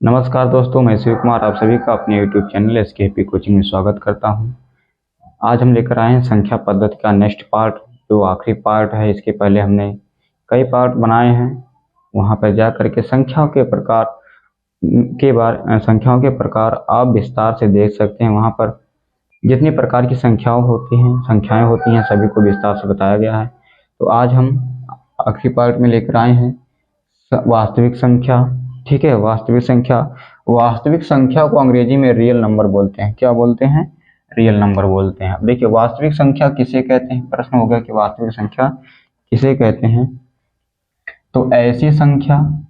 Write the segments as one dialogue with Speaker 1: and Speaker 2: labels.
Speaker 1: नमस्कार दोस्तों, मैं शिव कुमार आप सभी का अपने YouTube चैनल एसकेपी कोचिंग में स्वागत करता हूं। आज हम लेकर आए हैं संख्या पद्धति का नेक्स्ट पार्ट, जो आखिरी पार्ट है। इसके पहले हमने कई पार्ट बनाए हैं। वहां पर जा करके संख्याओं के प्रकार आप विस्तार से देख सकते हैं। वहां पर जितनी प्रकार की संख्याएं होती हैं सभी को विस्तार से बताया गया है। तो आज हम आखिरी पार्ट में लेकर आए हैं वास्तविक संख्या। ठीक है, वास्तविक संख्या को अंग्रेजी में रियल नंबर बोलते हैं। क्या बोलते हैं? रियल नंबर बोलते हैं। अब देखिए, वास्तविक संख्या किसे कहते हैं? प्रश्न होगा कि वास्तविक संख्या किसे कहते हैं। तो ऐसी संख्याएं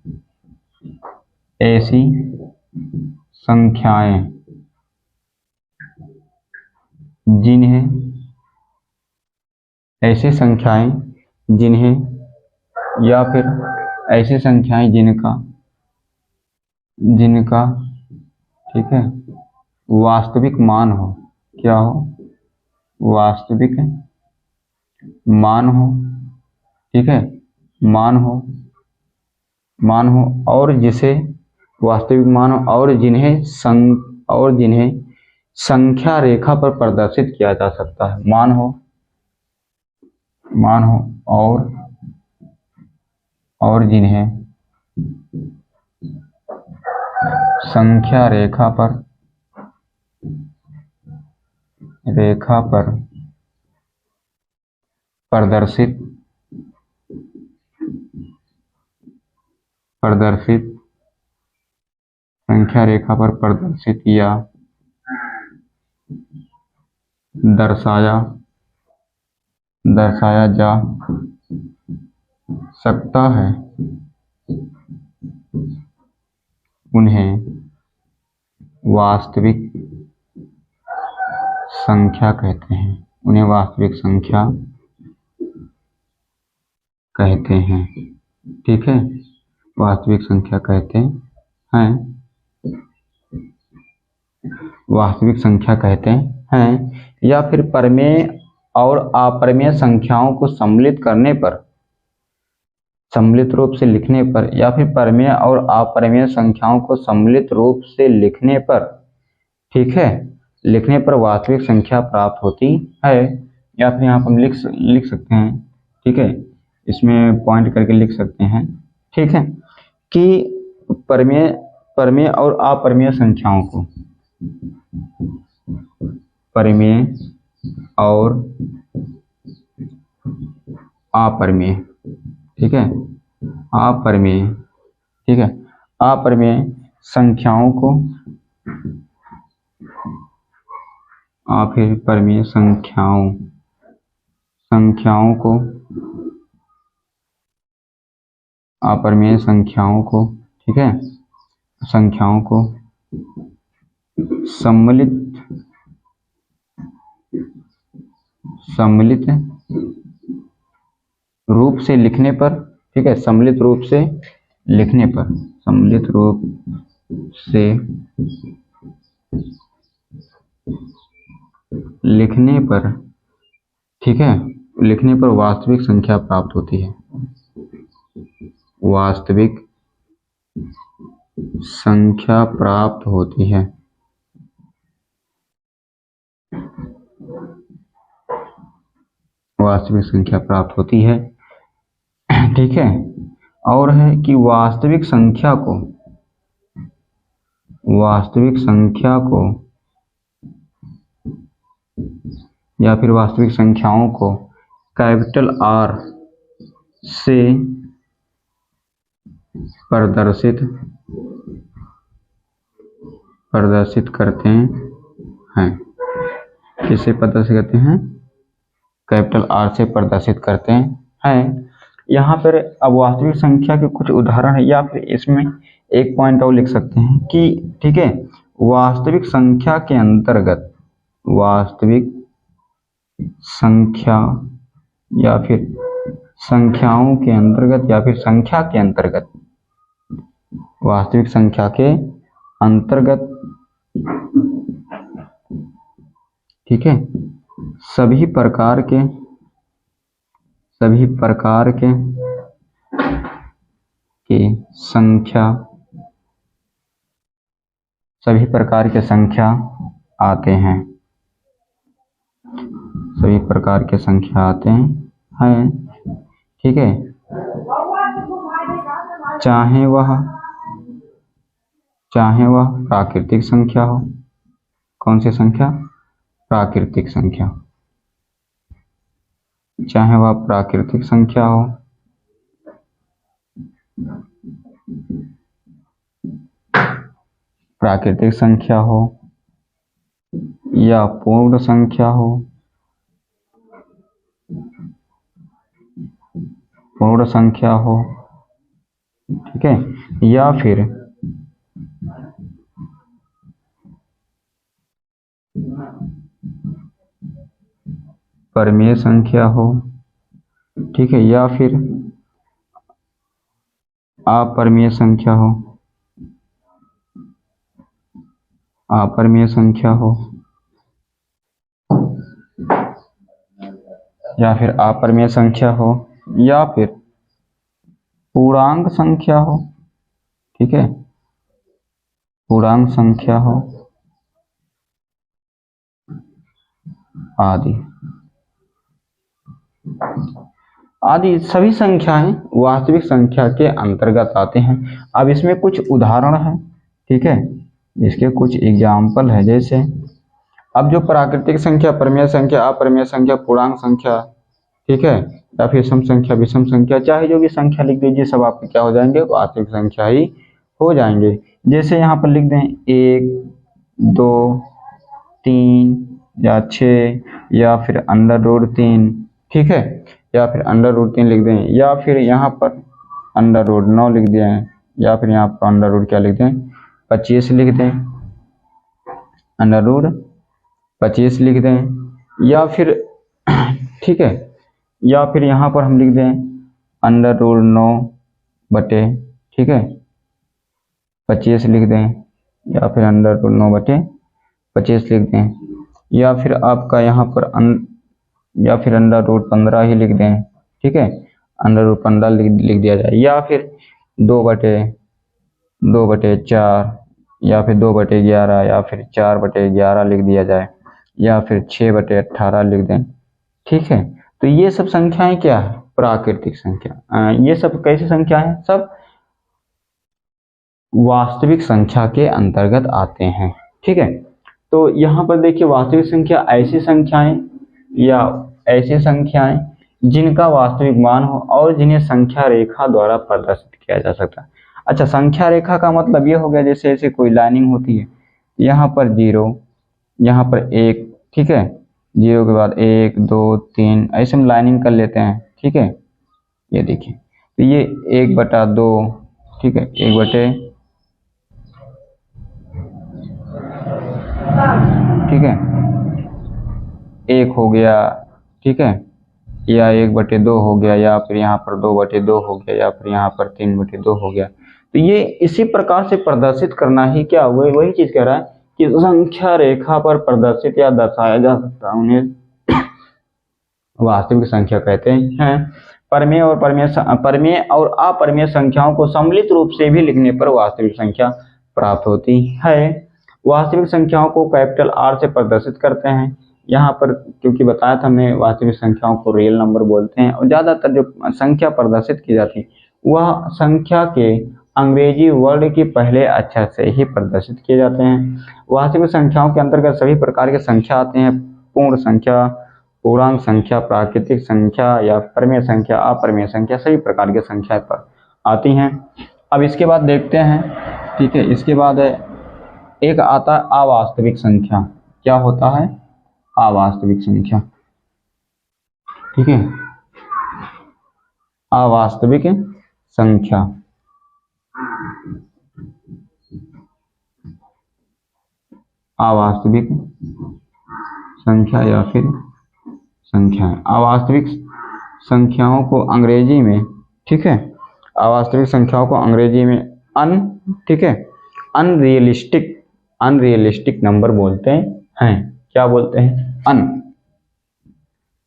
Speaker 1: जिन्हें या फिर ऐसी संख्याएं जिनका ठीक है वास्तविक मान हो। क्या हो? वास्तविक मान हो। ठीक है, मान हो और जिसे वास्तविक मान हो और जिन्हें संख्या रेखा पर प्रदर्शित किया जा सकता है। मान हो और जिन्हें संख्या रेखा पर प्रदर्शित संख्या रेखा पर प्रदर्शित या दर्शाया जा सकता है, उन्हें वास्तविक संख्या कहते हैं। ठीक है, वास्तविक संख्या कहते हैं। या फिर परिमेय और अपरिमेय संख्याओं को सम्मिलित रूप से लिखने पर, या फिर परिमेय और अपरिमेय संख्याओं को सम्मिलित रूप से लिखने पर, ठीक है, लिखने पर वास्तविक संख्या प्राप्त होती है। या फिर यहाँ पर हम लिख सकते हैं। ठीक है, इसमें पॉइंट करके लिख सकते हैं। ठीक है, कि परिमेय और अपरिमेय संख्याओं को ठीक है, अपरिमेय संख्याओं को अपरिमेय ठीक है, संख्याओं को सम्मिलित रूप से लिखने पर, ठीक है, सम्मिलित रूप से लिखने पर, ठीक है, लिखने पर वास्तविक संख्या प्राप्त होती है। वास्तविक संख्या प्राप्त होती है। वास्तविक संख्या प्राप्त होती है। ठीक है, और है कि वास्तविक संख्या को या फिर वास्तविक संख्याओं को कैपिटल R से प्रदर्शित करते हैं। किसे प्रदर्शित करते हैं? कैपिटल R से प्रदर्शित करते हैं। यहाँ पर अब वास्तविक संख्या के कुछ उदाहरण है, या फिर इसमें एक पॉइंट और लिख सकते हैं कि ठीक है, वास्तविक संख्या के अंतर्गत वास्तविक संख्या या फिर संख्याओं के अंतर्गत या फिर संख्या के अंतर्गत वास्तविक संख्या के अंतर्गत, ठीक है, सभी प्रकार के संख्या सभी प्रकार के संख्या आते हैं, सभी प्रकार के संख्या आते हैं, ठीक है। चाहे वह प्राकृतिक संख्या हो, कौन सी संख्या? प्राकृतिक संख्या। चाहे वह प्राकृतिक संख्या हो या पूर्ण संख्या हो, ठीक है, या फिर परमेय संख्या हो, ठीक है, या फिर अपरमेय संख्या हो, या फिर अपरमेय संख्या हो, या फिर पूर्णांक संख्या हो, ठीक है, पूर्णांक संख्या हो आदि सभी संख्याएं वास्तविक संख्या के अंतर्गत आते हैं। अब इसमें कुछ उदाहरण है, ठीक है, इसके कुछ एग्जाम्पल है। जैसे अब जो प्राकृतिक संख्या, परमेय संख्या, अपरमेय संख्या, पूर्णांक संख्या, ठीक है, या फिर सम संख्या, विषम संख्या, चाहे जो भी संख्या लिख दीजिए, सब आपके क्या हो जाएंगे? वास्तविक संख्या ही हो जाएंगे। जैसे यहाँ पर लिख दें 1, 2, 3 या 6 या फिर √3, ठीक है, या फिर √3 लिख दें, या फिर यहाँ पर √9 लिख दें, या फिर यहाँ पर √ क्या लिख दें? 25 लिख दें, √25 लिख दें, या फिर ठीक है, या फिर यहाँ पर हम लिख दें √9 बटे, ठीक है, 25 लिख दें, या फिर √9 बटे 25 लिख दें, या फिर आपका यहाँ पर या फिर √15 ही लिख दें, ठीक है, √15 लिख दिया जाए, या फिर 2/4 या फिर 2/11 या फिर 4/11 लिख दिया जाए, या फिर 6/18 लिख दें, ठीक है। तो ये सब संख्याएं क्या है? प्राकृतिक संख्या। ये सब कैसी संख्या है? सब वास्तविक संख्या के अंतर्गत आते हैं, ठीक है। तो यहाँ पर देखिए, वास्तविक संख्या ऐसी संख्याएं या ऐसी संख्याएं जिनका वास्तविक मान हो और जिन्हें संख्या रेखा द्वारा प्रदर्शित किया जा सकता है। अच्छा, संख्या रेखा का मतलब ये हो गया, जैसे ऐसे कोई लाइनिंग होती है, यहाँ पर 0, यहाँ पर 1, ठीक है, 0 के बाद 1, 2, 3, ऐसे हम लाइनिंग कर लेते हैं, ठीक है। ये देखिए, तो ये 1/2, ठीक है, 1/, ठीक है, 1 हो गया, ठीक है, या 1/2 हो गया, या फिर यहाँ पर 2/2 हो गया, या फिर यहाँ पर 3/2 हो गया। तो ये इसी प्रकार से प्रदर्शित करना ही क्या हुआ? वही चीज कह रहा है कि संख्या रेखा पर प्रदर्शित या दर्शाया जा सकता है, उन्हें वास्तविक संख्या कहते हैं। परमेय और अपरमेय संख्याओं को सम्मिलित रूप से भी लिखने पर वास्तविक संख्या प्राप्त होती है। वास्तविक संख्याओं को कैपिटल R से प्रदर्शित करते हैं। यहाँ पर क्योंकि बताया था हमने, वास्तविक संख्याओं को रियल नंबर बोलते हैं, और ज्यादातर जो संख्या प्रदर्शित की जाती है वह संख्या के अंग्रेजी वर्ड के पहले अक्षर से ही प्रदर्शित किए जाते हैं। वास्तविक संख्याओं के अंतर्गत सभी प्रकार के संख्या आते हैं। पूर्ण संख्या, पूर्णांक संख्या, प्राकृतिक संख्या या परमेय संख्या, अपरमेय संख्या, सभी प्रकार की संख्या पर आती हैं। अब इसके बाद देखते हैं, ठीक है, इसके बाद एक आता है अवास्तविक संख्या। क्या होता है? अवास्तविक संख्या, ठीक है, अवास्तविक संख्या। अवास्तविक संख्या या फिर संख्याएं। अवास्तविक संख्याओं को अंग्रेजी में, ठीक है, अवास्तविक संख्याओं को अंग्रेजी में ठीक है, अनरियलिस्टिक नंबर बोलते हैं। क्या बोलते हैं?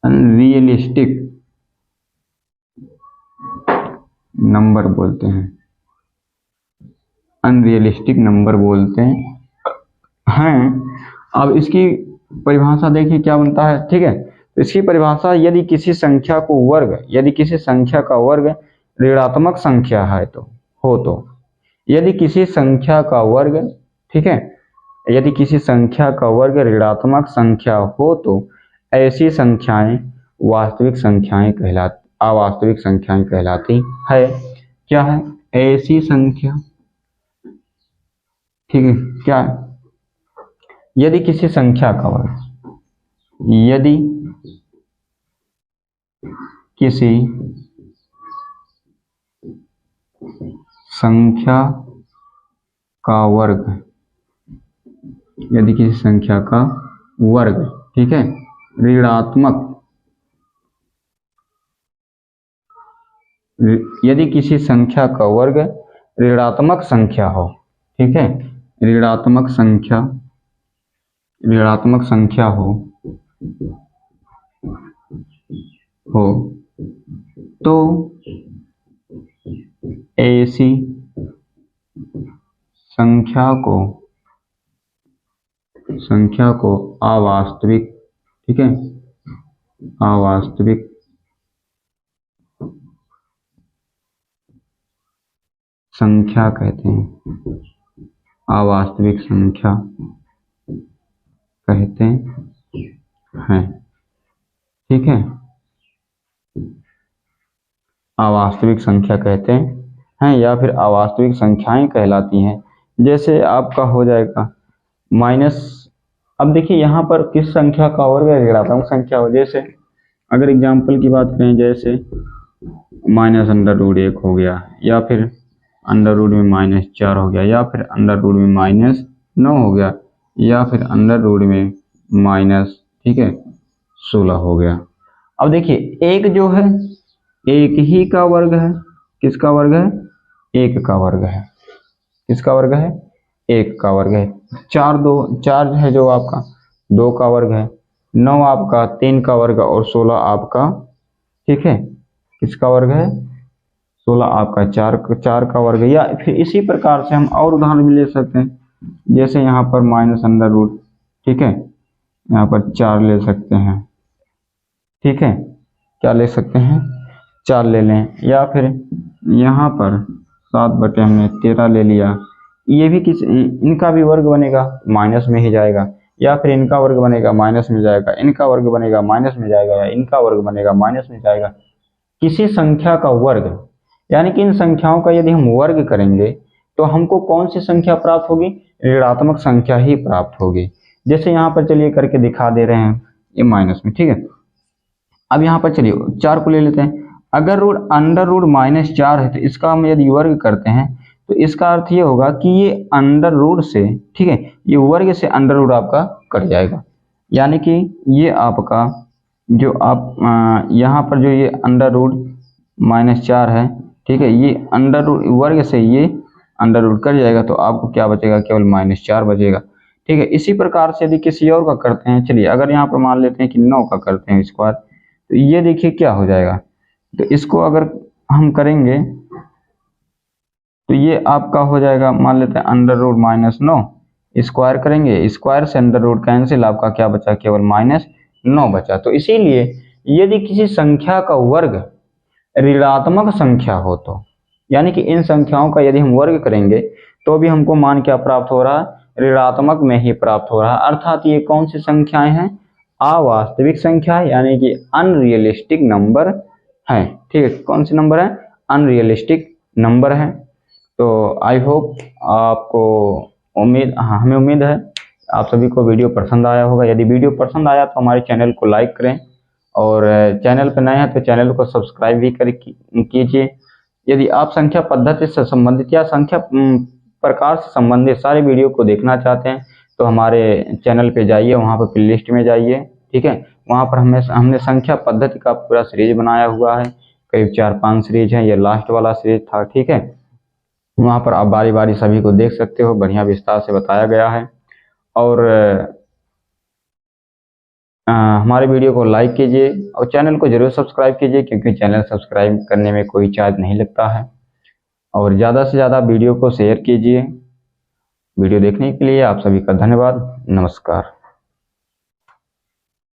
Speaker 1: अनरियलिस्टिक नंबर बोलते हैं, अनरियलिस्टिक नंबर बोलते हैं। हैं। अब इसकी परिभाषा देखिए क्या बनता है, ठीक है। तो इसकी परिभाषा, यदि किसी संख्या को वर्ग, यदि किसी संख्या का वर्ग ऋणात्मक संख्या है तो यदि किसी संख्या का वर्ग, ठीक है, यदि किसी संख्या का वर्ग ऋणात्मक संख्या हो तो ऐसी संख्याएं वास्तविक संख्याएं अवास्तविक संख्याएं कहलाती है। क्या है? ऐसी संख्या, ठीक है, क्या है? यदि किसी संख्या का वर्ग, यदि किसी संख्या का वर्ग, यदि किसी संख्या का वर्ग, ठीक है, ऋणात्मक, यदि किसी संख्या का वर्ग ऋणात्मक संख्या हो, ठीक है, ऋणात्मक संख्या हो तो ऐसी संख्या को अवास्तविक, ठीक है, अवास्तविक संख्या कहते हैं, अवास्तविक संख्या कहते हैं, ठीक है, अवास्तविक संख्या कहते हैं या फिर अवास्तविक संख्याएं कहलाती हैं। जैसे आपका हो जाएगा माइनस, अब देखिए यहाँ पर किस संख्या का वर्ग ऋणात्मक संख्या हो, जैसे अगर एग्जाम्पल की बात करें, जैसे -√1 हो गया, या फिर अंडर रूट में -4 हो गया, या फिर अंडर रूट में -9 हो गया, या फिर अंडर रूट में माइनस, ठीक है, 16 हो गया। अब देखिए एक जो है एक ही का वर्ग है, किसका वर्ग है? एक का वर्ग है, किसका वर्ग है? एक का वर्ग है। 4 है जो आपका 2 का वर्ग है, 9 आपका 3 का वर्ग और 16 आपका, ठीक है, किसका वर्ग है? 16 आपका 4 का वर्ग है। या फिर इसी प्रकार से हम और उदाहरण भी ले सकते हैं, जैसे यहाँ पर -√, ठीक है, यहाँ पर 4 ले सकते हैं, ठीक है, क्या ले सकते हैं? 4 ले लें, या फिर यहाँ पर 7 हमने 13 ले लिया, ये भी इनका भी वर्ग बनेगा, माइनस में ही जाएगा, या फिर इनका वर्ग बनेगा माइनस में जाएगा, इनका वर्ग बनेगा माइनस में जाएगा, या इनका वर्ग बनेगा माइनस में जाएगा। किसी संख्या का वर्ग, यानी कि इन संख्याओं का यदि हम वर्ग करेंगे तो हमको कौन सी संख्या प्राप्त होगी? ऋणात्मक संख्या ही प्राप्त होगी। जैसे यहाँ पर चलिए करके दिखा दे रहे हैं, ये माइनस में, ठीक है। अब यहाँ पर चलिए 4 को ले लेते हैं। अगर अंडर रूट -4 है तो इसका हम यदि वर्ग करते हैं तो इसका अर्थ ये होगा कि ये अंडर रूट से, ठीक है, ये वर्ग से अंडर रूट आपका कट जाएगा, यानी कि ये आपका जो आप यहाँ पर जो ये अंडर रूट -4 है, ठीक है, ये अंडर रूट वर्ग से ये अंडर रूट कट जाएगा, तो आपको क्या बचेगा? केवल -4 बचेगा, ठीक है। इसी प्रकार से यदि किसी और का करते हैं, चलिए अगर यहाँ पर मान लेते हैं कि 9 का करते हैं स्क्वायर, तो ये देखिए क्या हो जाएगा। तो इसको अगर हम करेंगे तो ये आपका हो जाएगा, मान लेते हैं अंडर रूट -9, स्क्वायर करेंगे, स्क्वायर से अंडर रूट कैंसिल, आपका क्या बचा? केवल -9 बचा। तो इसीलिए यदि किसी संख्या का वर्ग ऋणात्मक संख्या हो तो, यानी कि इन संख्याओं का यदि हम वर्ग करेंगे तो भी हमको मान क्या प्राप्त हो रहा है? ऋणात्मक में ही प्राप्त हो रहा है। अर्थात ये कौन सी संख्याएं हैं? अवास्तविक संख्या, यानी कि अनरियलिस्टिक नंबर है, ठीक है। कौन सी नंबर है? अनरियलिस्टिक नंबर है। तो आई होप आपको हमें उम्मीद है आप सभी को वीडियो पसंद आया होगा। यदि वीडियो पसंद आया तो हमारे चैनल को लाइक करें, और चैनल पर नए हैं तो चैनल को सब्सक्राइब भी कीजिए। यदि आप संख्या पद्धति से संबंधित या संख्या प्रकार से संबंधित सारे वीडियो को देखना चाहते हैं तो हमारे चैनल पे जाइए, वहाँ पर प्लेलिस्ट में जाइए, ठीक है। वहाँ पर हमने संख्या पद्धति का पूरा सीरीज बनाया हुआ है, करीब 4-5 सीरीज है, ये लास्ट वाला सीरीज था, ठीक है। वहाँ पर आप बारी बारी सभी को देख सकते हो, बढ़िया विस्तार से बताया गया है। और हमारे वीडियो को लाइक कीजिए और चैनल को जरूर सब्सक्राइब कीजिए, क्योंकि चैनल सब्सक्राइब करने में कोई चार्ज नहीं लगता है। और ज़्यादा से ज़्यादा वीडियो को शेयर कीजिए। वीडियो देखने के लिए आप सभी का धन्यवाद। नमस्कार।